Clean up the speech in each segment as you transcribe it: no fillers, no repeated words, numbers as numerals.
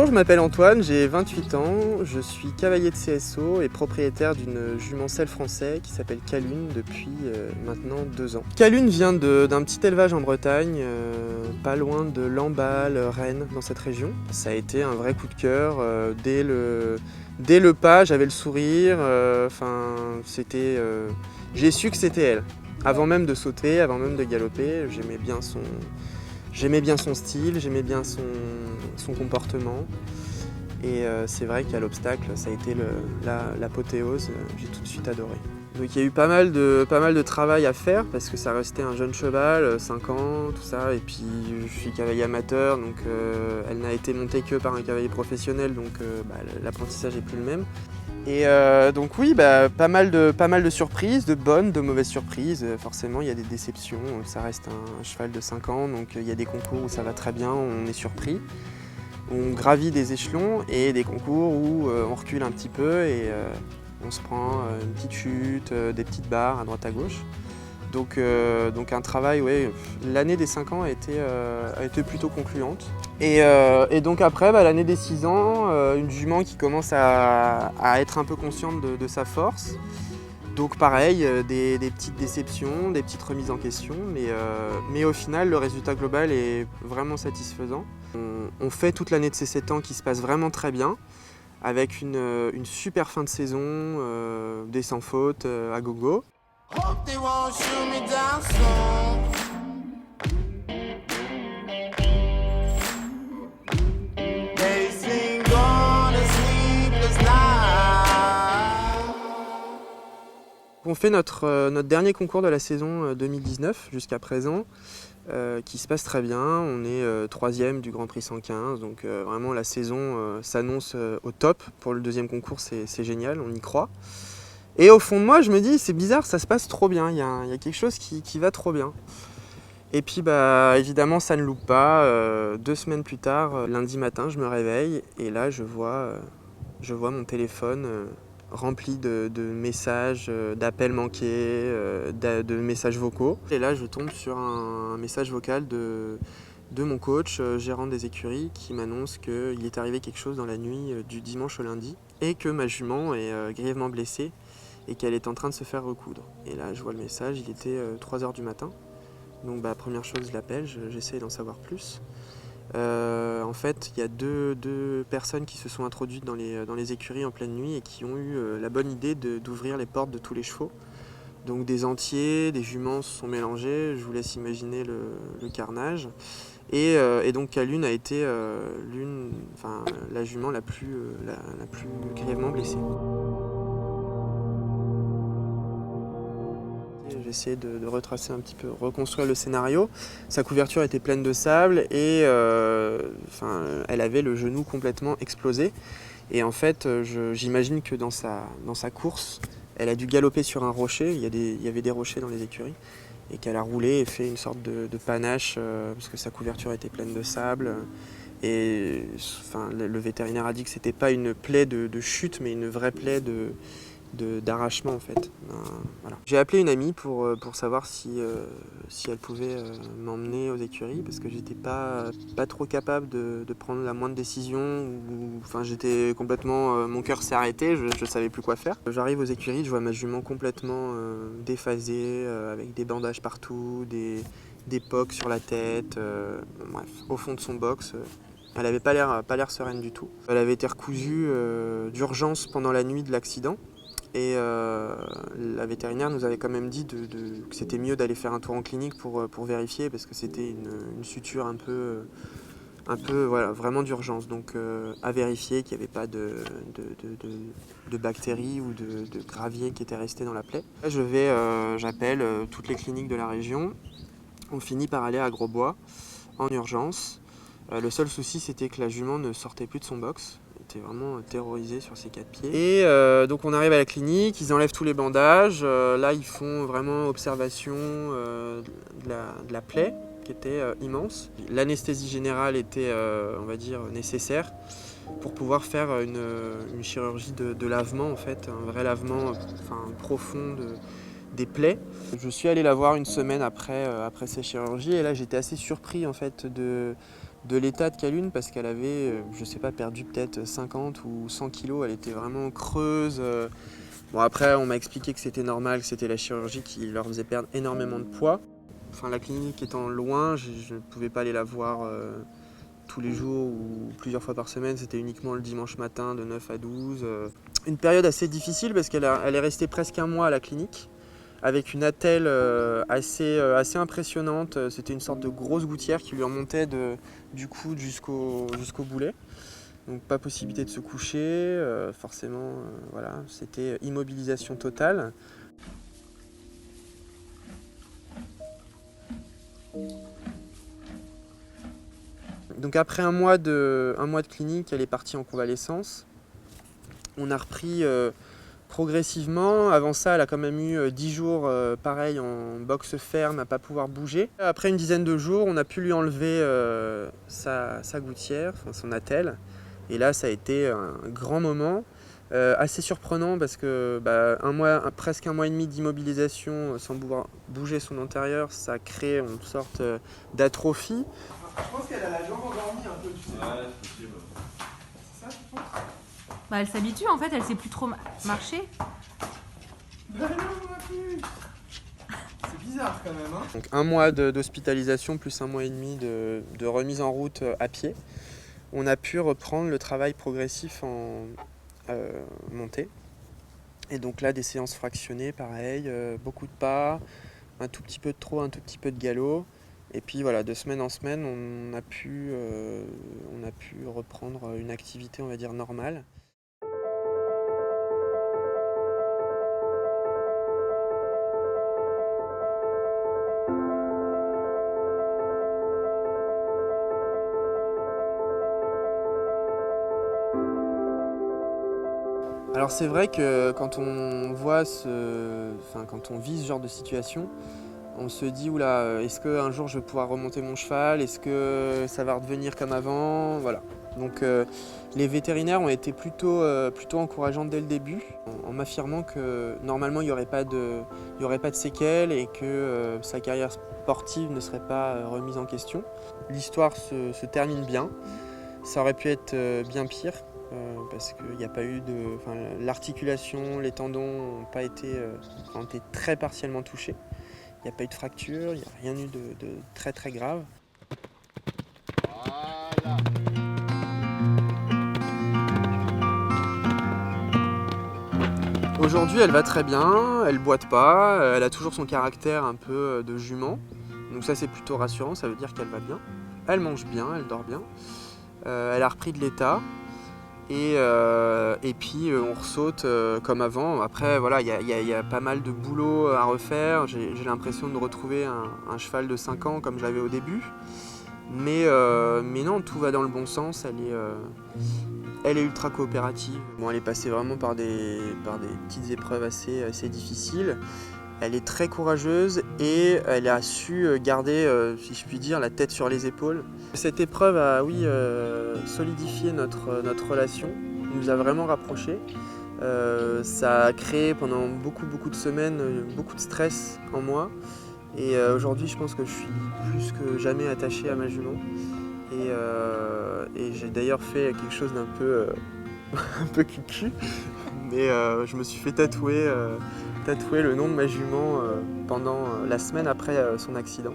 je m'appelle Antoine, j'ai 28 ans, je suis cavalier de CSO et propriétaire d'une jument selle français qui s'appelle Calune depuis maintenant 2 ans. Calune vient d'un petit élevage en Bretagne, pas loin de Lamballe, Rennes, dans cette région. Ça a été un vrai coup de cœur, dès le pas, j'avais le sourire, j'ai su que c'était elle. Avant même de sauter, avant même de galoper, j'aimais bien son style, j'aimais bien son comportement. Et c'est vrai qu'à l'obstacle, ça a été l'apothéose, j'ai tout de suite adoré. Donc il y a eu pas mal de travail à faire parce que ça restait un jeune cheval, 5 ans, tout ça. Et puis je suis cavalier amateur, donc elle n'a été montée que par un cavalier professionnel, donc l'apprentissage n'est plus le même. Et donc oui, pas mal de surprises, de bonnes, de mauvaises surprises. Forcément, il y a des déceptions. Ça reste un cheval de 5 ans, donc il y a des concours où ça va très bien, on est surpris. On gravit des échelons et des concours où on recule un petit peu et on se prend une petite chute, des petites barres à droite à gauche. Donc un travail, ouais, l'année des 5 ans a été plutôt concluante. Et donc après, l'année des 6 ans, une jument qui commence à être un peu consciente de sa force. Donc pareil, des petites déceptions, des petites remises en question, mais au final, le résultat global est vraiment satisfaisant. On fait toute l'année de ces 7 ans qui se passe vraiment très bien, avec une super fin de saison, des sans faute à gogo. On fait notre dernier concours de la saison 2019 jusqu'à présent, qui se passe très bien. On est 3e du Grand Prix 115, donc vraiment la saison s'annonce au top. Pour le deuxième concours, c'est génial, on y croit. Et au fond de moi, je me dis, c'est bizarre, ça se passe trop bien, il y a quelque chose qui va trop bien. Et puis évidemment, ça ne loupe pas. 2 semaines plus tard, lundi matin, je me réveille et là, je vois mon téléphone rempli de messages, d'appels manqués, de messages vocaux. Et là, je tombe sur un message vocal de mon coach, gérant des écuries, qui m'annonce qu'il est arrivé quelque chose dans la nuit du dimanche au lundi et que ma jument est grièvement blessée et qu'elle est en train de se faire recoudre. Et là, je vois le message, il était 3h du matin. Donc première chose, je l'appelle, j'essaie d'en savoir plus. En fait, il y a deux personnes qui se sont introduites dans les écuries en pleine nuit et qui ont eu la bonne idée d'ouvrir les portes de tous les chevaux. Donc des entiers, des juments se sont mélangés, je vous laisse imaginer le carnage. Et donc Calune a été la jument la plus grièvement blessée. J'ai essayé de retracer un petit peu, reconstruire le scénario. Sa couverture était pleine de sable et elle avait le genou complètement explosé. Et en fait, j'imagine que dans sa course, elle a dû galoper sur un rocher. Il y avait des rochers dans les écuries. Et qu'elle a roulé et fait une sorte de panache parce que sa couverture était pleine de sable. Et le vétérinaire a dit que c'était pas une plaie de chute, mais une vraie plaie d'arrachement en fait. Voilà. J'ai appelé une amie pour savoir si elle pouvait m'emmener aux écuries parce que j'étais pas trop capable de prendre la moindre décision. J'étais complètement, mon cœur s'est arrêté, je savais plus quoi faire. J'arrive aux écuries, je vois ma jument complètement déphasée, avec des bandages partout, des pocs sur la tête, bref, au fond de son box. Elle avait pas l'air sereine du tout. Elle avait été recousue d'urgence pendant la nuit de l'accident. Et la vétérinaire nous avait quand même dit que c'était mieux d'aller faire un tour en clinique pour vérifier parce que c'était une suture un peu voilà, vraiment d'urgence. Donc à vérifier qu'il n'y avait pas de bactéries ou de gravier qui était resté dans la plaie. Là, j'appelle toutes les cliniques de la région. On finit par aller à Grosbois en urgence. Le seul souci, c'était que la jument ne sortait plus de son box. Elle était vraiment terrorisée sur ses 4 pieds. Et donc on arrive à la clinique, ils enlèvent tous les bandages. Là, ils font vraiment observation de la plaie, qui était immense. L'anesthésie générale était, on va dire, nécessaire pour pouvoir faire une chirurgie de lavement, en fait, un vrai lavement profond des plaies. Je suis allé la voir une semaine après ces chirurgies et là j'étais assez surpris en fait de de l'état de Calune parce qu'elle avait, je sais pas, perdu peut-être 50 ou 100 kilos. Elle était vraiment creuse. Bon, après, on m'a expliqué que c'était normal, que c'était la chirurgie qui leur faisait perdre énormément de poids. Enfin, la clinique étant loin, je ne pouvais pas aller la voir tous les jours ou plusieurs fois par semaine. C'était uniquement le dimanche matin de 9 à 12. Une période assez difficile parce qu'elle est restée presque un mois à la clinique avec une attelle assez impressionnante. C'était une sorte de grosse gouttière qui lui remontait du coude jusqu'au boulet. Donc pas possibilité de se coucher, forcément, voilà, c'était immobilisation totale. Donc après un mois de clinique, elle est partie en convalescence. On a repris progressivement. Avant ça, elle a quand même eu 10 jours pareil en boxe ferme à pas pouvoir bouger. Après une dizaine de jours, on a pu lui enlever sa gouttière, enfin son attelle. Et là, ça a été un grand moment. Assez surprenant parce que presque un mois et demi d'immobilisation sans pouvoir bouger son antérieur, ça crée une sorte d'atrophie. Je pense qu'elle a la jambe endormie un peu, tu sais. Ouais, c'est possible. C'est ça, tu penses? Bah elle s'habitue en fait, elle sait plus trop marcher. Bah non, on a plus. C'est bizarre quand même, hein. Donc un mois d'hospitalisation plus un mois et demi de remise en route à pied. On a pu reprendre le travail progressif en montée. Et donc là, des séances fractionnées, pareil, beaucoup de pas, un tout petit peu de trot, un tout petit peu de galop. Et puis voilà, de semaine en semaine, on a pu reprendre une activité, on va dire, normale. Alors c'est vrai que quand on quand on vit ce genre de situation, on se dit oula, est-ce qu'un jour je vais pouvoir remonter mon cheval? Est-ce que ça va redevenir comme avant? Voilà. Donc les vétérinaires ont été plutôt encourageants dès le début, en m'affirmant que normalement il n'y aurait pas de séquelles et que sa carrière sportive ne serait pas remise en question. L'histoire se termine bien. Ça aurait pu être bien pire. Parce qu'il n'y a pas eu l'articulation, les tendons ont été très partiellement touchés. Il n'y a pas eu de fracture, il n'y a rien eu de très très grave. Voilà. Aujourd'hui, elle va très bien, elle boite pas, elle a toujours son caractère un peu de jument. Donc ça c'est plutôt rassurant, ça veut dire qu'elle va bien. Elle mange bien, elle dort bien. Elle a repris de l'état. Et puis on ressaute comme avant. Après voilà, il y a pas mal de boulot à refaire. J'ai l'impression de retrouver un cheval de 5 ans comme j'avais au début. Mais non, tout va dans le bon sens. Elle est ultra coopérative. Bon, elle est passée vraiment par des petites épreuves assez difficiles. Elle est très courageuse et elle a su garder, si je puis dire, la tête sur les épaules. Cette épreuve a, solidifié notre relation, nous a vraiment rapprochés. Ça a créé pendant beaucoup de semaines beaucoup de stress en moi. Et aujourd'hui, je pense que je suis plus que jamais attaché à ma jument. Et j'ai d'ailleurs fait quelque chose d'un peu, un peu cucu, mais je me suis fait tatouer le nom de ma jument pendant la semaine après son accident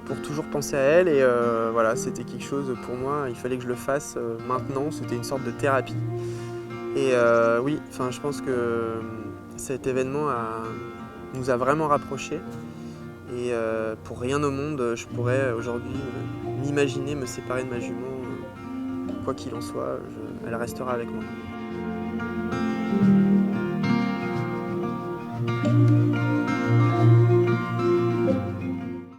pour toujours penser à elle et voilà, c'était quelque chose pour moi, il fallait que je le fasse maintenant, c'était une sorte de thérapie et je pense que cet événement nous a vraiment rapprochés et pour rien au monde je pourrais aujourd'hui m'imaginer me séparer de ma jument, quoi qu'il en soit, elle restera avec moi.